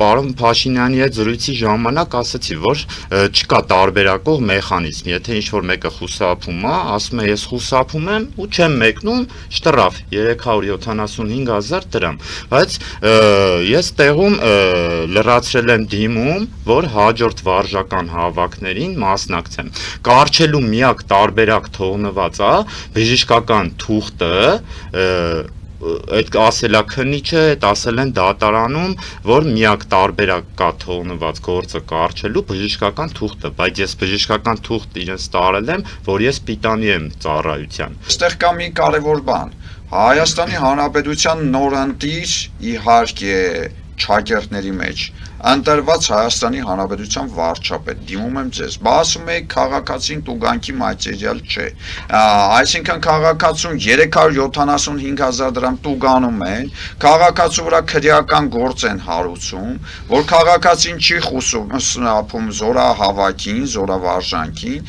պարոն Փաշինյանի հետ զրույցի ժամանակ ասացի, որ չկա տարբերակող մեխանիզմ, եթե ինչ-որ մեկը խուսափում է, ասում է ես խուսափում եմ ու չեմ մեկնում, շտրաֆ 375,000 դրամ, բայց ես տեղում լրացրել եմ դիմում, որ հաջորդ վարժական հավաքներին մասնակցեմ, կարճելու միակ տարբերակ թողնված է բժշկական թուղթը, այդ ասելա քննիչը, այդ ասել են դատարանում, որ միակ տարբերակ կա թողնված գործը կարճելու բժշկական թուղթը, բայց ես բժշկական թուղթ իրենց տարել եմ, որ ես պիտանի եմ ծառայության։ Այստեղ կա մի կարևոր բան, Հայաստանի Հանրապետության նորընտիր իհարկե ճակերտների մեջ ընտրված Հայաստանի Հանրապետության վարչապետ, դիմում եմ ձեզ, բա ասում եք քաղաքացին տուգանքի մատերիալ չէ, այսինքն քաղաքացուն 375,000 դրամ տուգանում են, քաղաքացու վրա քրեական գործ են հարուցում, որ քաղաքացին չի խուսափում զորահավաքին, զորավարժանքին,